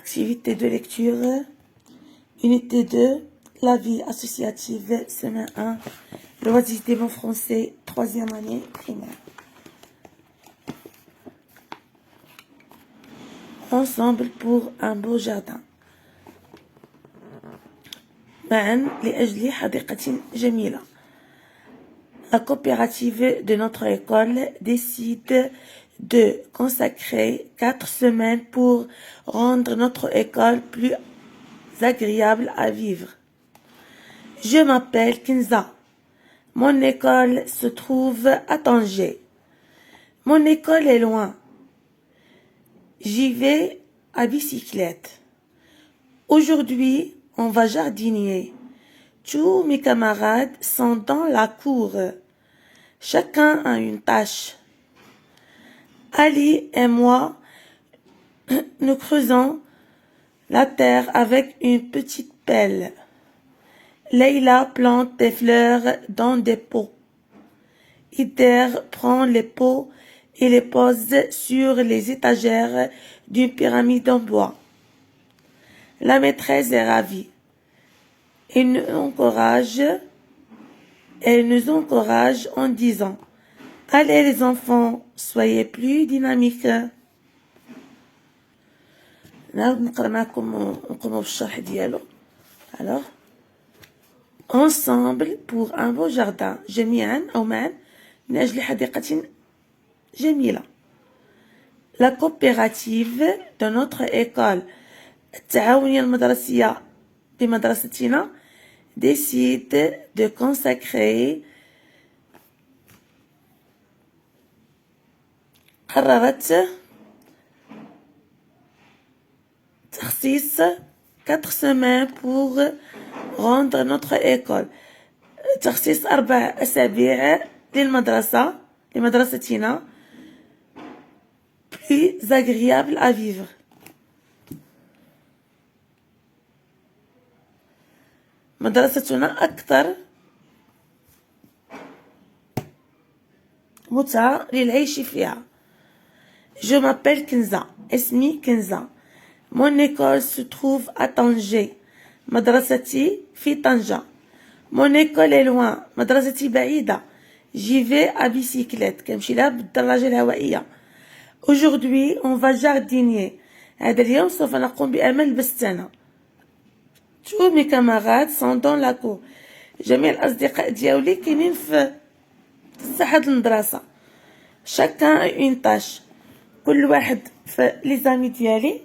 Activité de lecture, unité 2, la vie associative, semaine 1, loisirs des mots français, 3e année primaire. Ensemble pour un beau jardin. معا لأجل حديقة جميلة. La coopérative de notre école décide de consacrer 4 semaines pour rendre notre école plus agréable à vivre. Je m'appelle Kinza. Mon école se trouve à Tanger. Mon école est loin. J'y vais à bicyclette. Aujourd'hui, on va jardiner. Tous mes camarades sont dans la cour. Chacun a une tâche. Ali et moi, nous creusons la terre avec une petite pelle. Leïla plante des fleurs dans des pots. Ider prend les pots et les pose sur les étagères d'une pyramide en bois. La maîtresse est ravie. Elle nous encourage en disant: allez les enfants, soyez plus dynamiques. Alors, ensemble pour un beau jardin. جميعا أو معا من أجل حديقة جميلة. La coopérative de notre école التعاونية المدرسية بمدرستنا décide de consacrer قررت تخصيص 4 semaines pour rendre notre école. تخصيص 4 أسابيع لمدرستنا plus agréable à vivre. مدرستنا أكثر متعة للعيش فيها. Je m'appelle Kinza. اسمي كنزة. Mon école se trouve à Tanger. مدرستي في طنجة. Mon école est loin. مدرستي بعيدة. J'y vais à bicyclette. كنمشي لها بالدراجة الهوائية. Aujourd'hui, on va jardiner. هذا اليوم سوف نقوم بعمل بستانة. Tous mes camarades sont dans la cour. جميع الأصدقاء ديالي كاينين في ساحة المدرسة. Chacun a une tâche. كل واحد في لي زامي ديالي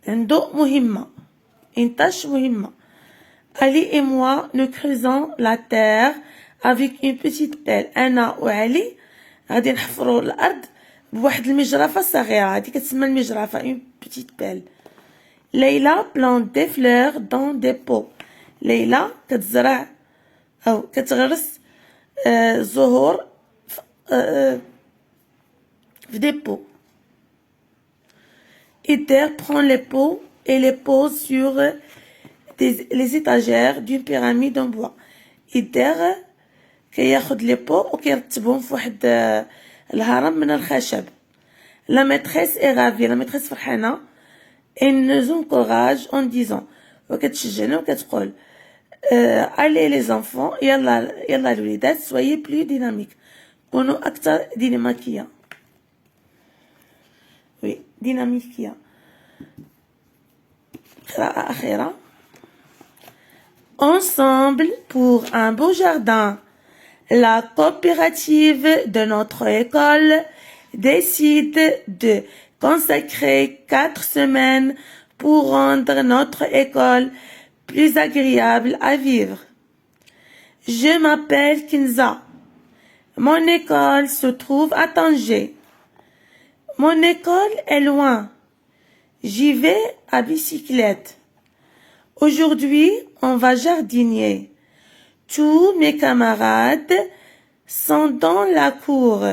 عنده مهمة. une tâche مهمة. Ali et moi, nous creusons la terre avec une petite pelle. أنا وعلي غادي نحفروا الأرض بواحد المجرفة صغيرة. هذه كتسمى المجرفة une petite pelle. ليلى plante des fleurs dans des pots. ليلى كتزرع أو كتغرس زهور في des pots. Ider prend les pots et les pose sur les étagères d'une pyramide en bois. Ider كياخد les pots وكيرتبهم في واحد الهرم من الخشب. La maîtresse est ravie. La maîtresse فرحانة. Elle nous encourage en disant وكتشجعنا وكتقول allez les enfants يلا الوليدات soyez plus dynamiques. كونوا أكثر ديناميكية. Oui, dynamique. قراءة أخيرة. Ensemble pour un beau jardin. La coopérative de notre école décide de consacrer 4 semaines pour rendre notre école plus agréable à vivre. Je m'appelle Kinza. Mon école se trouve à Tanger. Mon école est loin. J'y vais à bicyclette. Aujourd'hui, on va jardiner. Tous mes camarades sont dans la cour.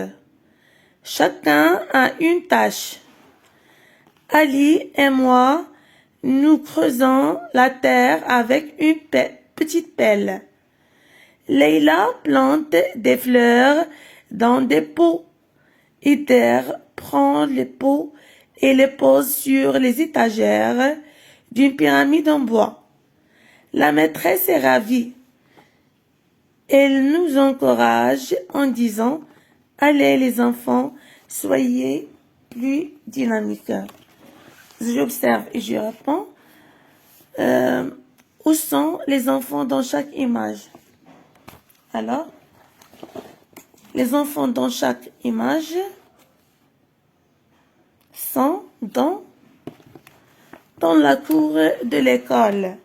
Chacun a une tâche. Ali et moi, nous creusons la terre avec une petite pelle. Leïla plante des fleurs dans des pots. Ider prend les pots et les pose sur les étagères d'une pyramide en bois. La maîtresse est ravie. Elle nous encourage en disant « Allez les enfants, soyez plus dynamiques ». J'observe et je réponds où sont les enfants dans chaque image? Alors, les enfants dans chaque image sont dans la cour de l'école.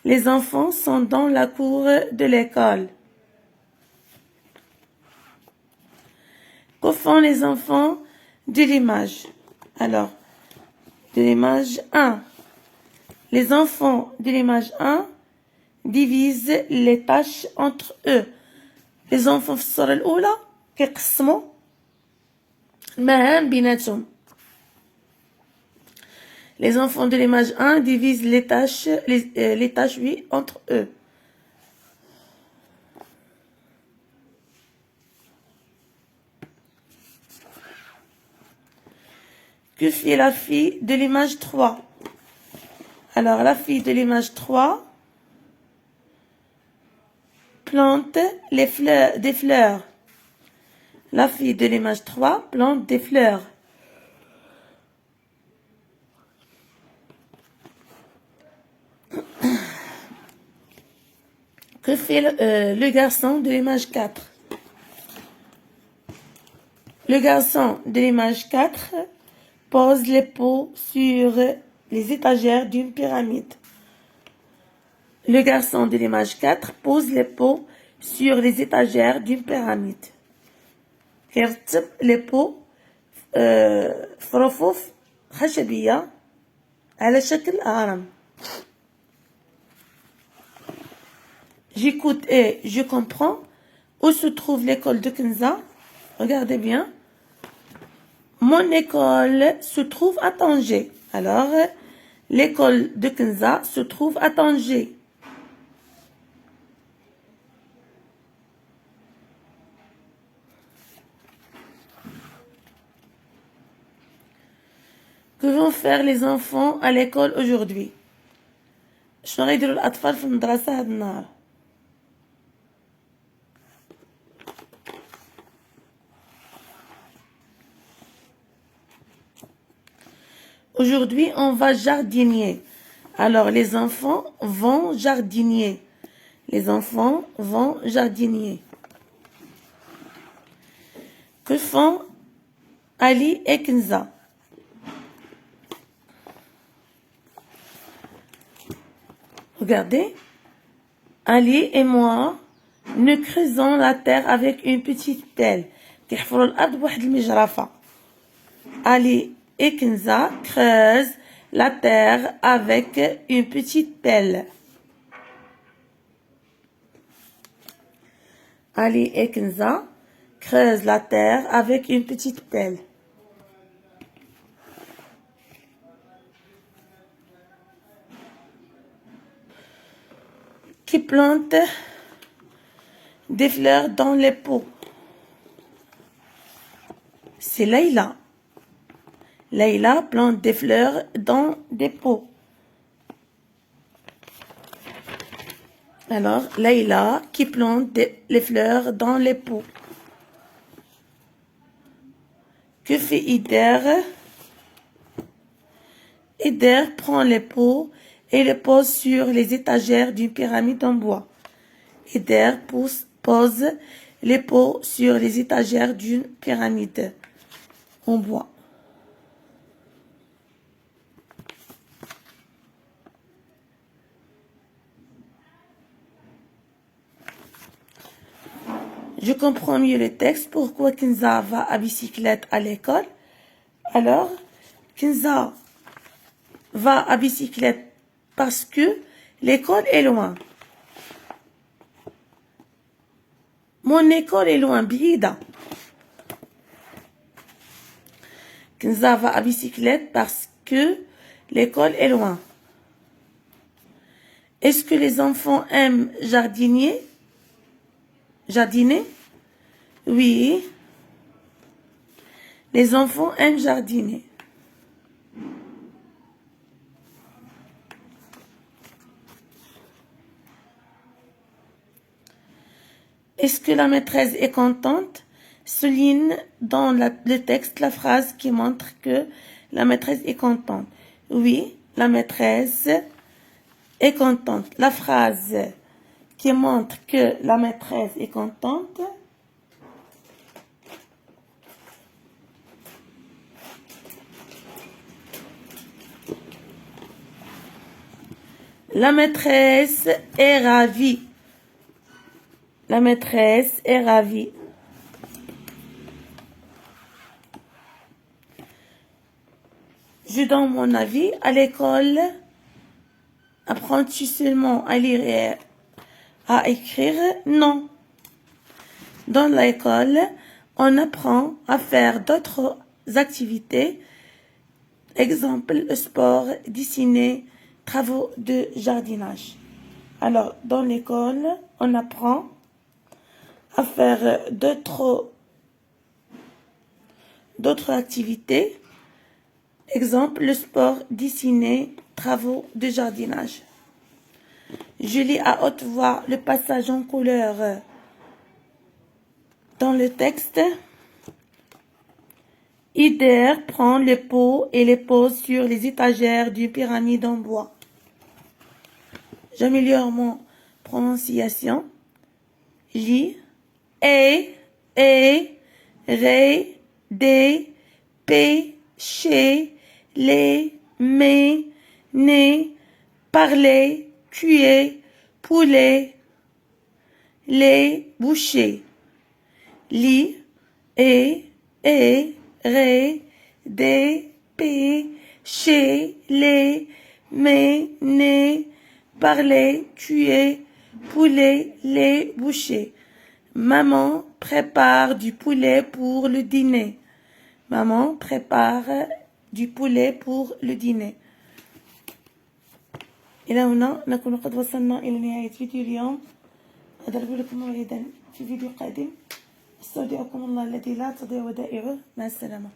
Les enfants sont dans la cour de l'école. Que font les enfants de l'image? Alors, de l'image 1. Les enfants de l'image 1 divisent les tâches entre eux. Les enfants في الصورة الأولى كيقسموا المهام بيناتهم. Les enfants de l'image 1 divisent les tâches, oui, entre eux. Que fait la fille de l'image 3? Alors, la fille de l'image 3 plante des fleurs. La fille de l'image 3 plante des fleurs. Que fait le garçon de l'image 4? Le garçon de l'image 4 pose les pots sur les étagères d'une pyramide. Le garçon de l'image 4 pose les pots sur les étagères d'une pyramide. كيرتب les pots في رفوف خشبية على شكل هرم. J'écoute et je comprends. Où se trouve l'école de Kenza? Regardez bien. Mon école se trouve à Tanger. Alors, l'école de Kenza se trouve à Tanger. Que vont faire les enfants à l'école aujourd'hui? شنو غيديروا الأطفال في المدرسة هاد النهار؟ Aujourd'hui, on va jardiner. Alors, les enfants vont jardiner. Les enfants vont jardiner. Que font Ali et Kenza? Regardez. Ali et moi, nous creusons la terre avec une petite pelle. كيحفروا الأرض بواحد المجرفة. Ali et Kenza creusent la terre avec une petite pelle. Ali et Kenza creusent la terre avec une petite pelle. Qui plante des fleurs dans les pots? C'est Leïla. Leïla plante des fleurs dans des pots. Alors, Leïla qui plante les fleurs dans les pots. Que fait Ider? Ider prend les pots et les pose sur les étagères d'une pyramide en bois. Ider pose les pots sur les étagères d'une pyramide en bois. Je comprends mieux le texte. Pourquoi Kenza va à bicyclette à l'école? Alors, Kenza va à bicyclette parce que l'école est loin. Mon école est loin, بعيدة. Kenza va à bicyclette parce que l'école est loin. Est-ce que les enfants aiment jardiner? Oui. Les enfants aiment jardiner. Est-ce que la maîtresse est contente? Souligne dans le texte la phrase qui montre que la maîtresse est contente. Oui, la maîtresse est contente. La phrase qui montre que la maîtresse est contente. La maîtresse est ravie. La maîtresse est ravie. Je donne mon avis. À l'école, apprends-tu seulement à lire et à écrire? Non. Dans l'école, on apprend à faire d'autres activités. Exemple, le sport, dessiner, travaux de jardinage. Alors, dans l'école, on apprend à faire d'autres activités. Exemple, le sport, dessiner, travaux de jardinage. Je lis à haute voix le passage en couleur dans le texte. Ider prend les pots et les pose sur les étagères d'une pyramide en bois. J'améliore mon prononciation. J, E, R, D, P, Ch, les, mais, né, parler, cuire, poulet, les, boucher. Li, Ré, D, P, Ch, les, mais, né, parler, cuire, poulet, lait, boucher. Maman prépare du poulet pour le dîner. Maman prépare du poulet pour le dîner. إلى هنا نكون قد وصلنا إلى نهاية فيديو اليوم. أضرب لكم موعدا في فيديو قادم. استودعكم الله الذي لا تضيع ودائعه. مع السلامة.